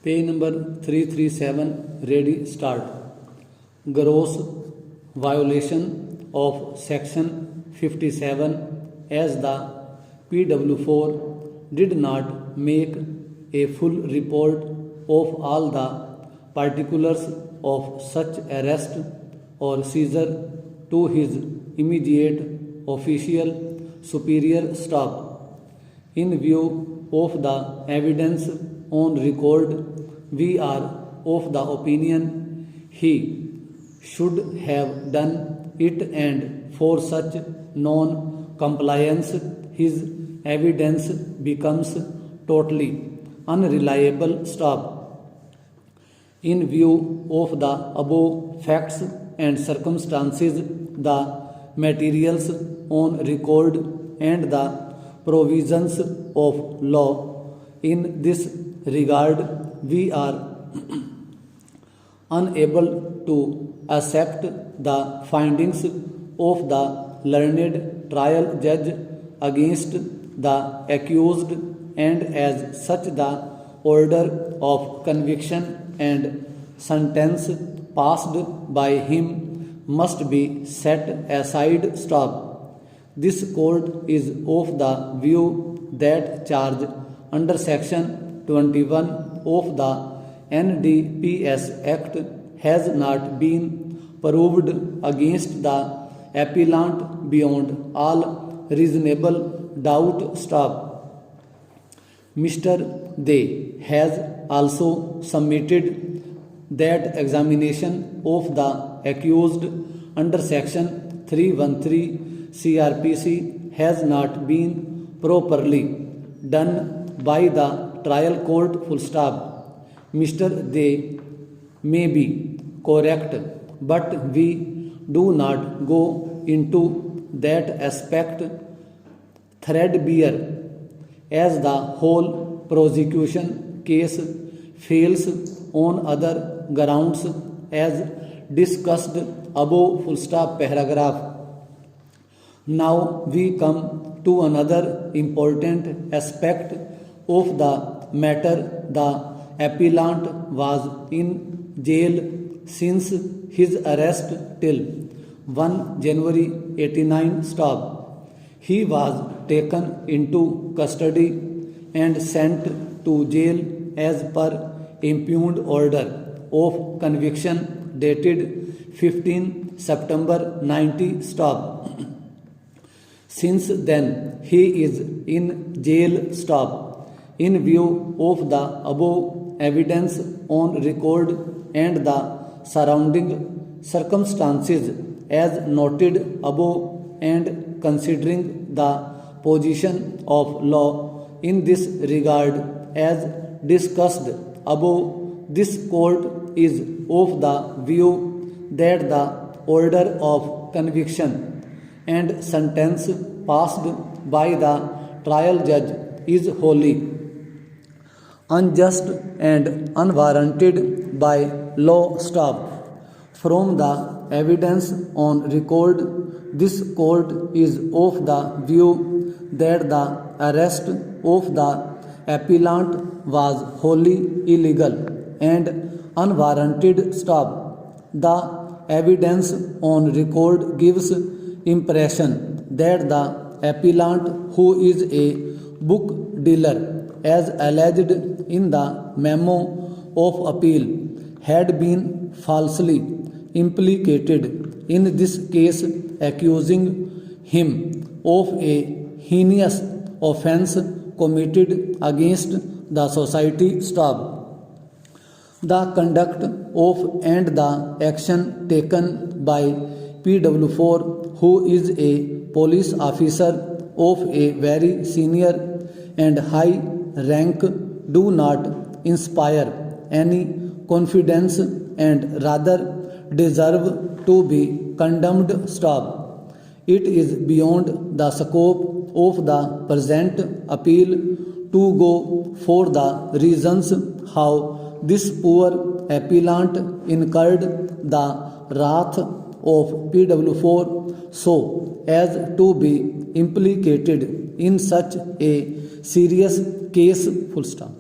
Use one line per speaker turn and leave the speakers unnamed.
Page number 337, ready, start. Gross violation of section 57 as the PW4 did not make a full report of all the particulars of such arrest or seizure to his immediate official superior staff. In view of the evidence on record, we are of the opinion he should have done it, and for such non-compliance his evidence becomes totally unreliable. Stop. In view of the above facts and circumstances, the materials on record and the provisions of law in this regard, we are unable to accept the findings of the learned trial judge against the accused, and as such the order of conviction and sentence passed by him must be set aside. Stop. This court is of the view that charge under section 21 of the NDPS Act has not been proved against the appellant beyond all reasonable doubt. Stop. Mr. Dey has also submitted that examination of the accused under section 313 CRPC has not been properly done by the trial court. Full stop. Mr. Dey may be correct, but we do not go into that aspect threadbare, as the whole prosecution case fails on other grounds as discussed above. Full stop. Paragraph. Now we come to another important aspect of the matter. The appellant was in jail since his arrest till 1 January 89. Stop. He was taken into custody and sent to jail as per impugned order of conviction dated 15 September 90. Stop. Since then he is in jail. Stop. In view of the above evidence on record and the surrounding circumstances as noted above, and considering the position of law in this regard as discussed above, this court is of the view that the order of conviction and sentence passed by the trial judge is wholly unjust and unwarranted by law. Stop. From the evidence on record, this court is of the view that the arrest of the appellant was wholly illegal and unwarranted. Stop. The evidence on record gives impression that the appellant, who is a book dealer as alleged in the memo of appeal, had been falsely implicated in this case, accusing him of a heinous offense committed against the society. Stop. The conduct of and the action taken by PW4, who is a police officer of a very senior and high rank, do not inspire any confidence and rather deserve to be condemned. Stop. It is beyond the scope of the present appeal to go for the reasons how this poor appellant incurred the wrath of PW4 so as to be implicated in such a serious case. Full stop.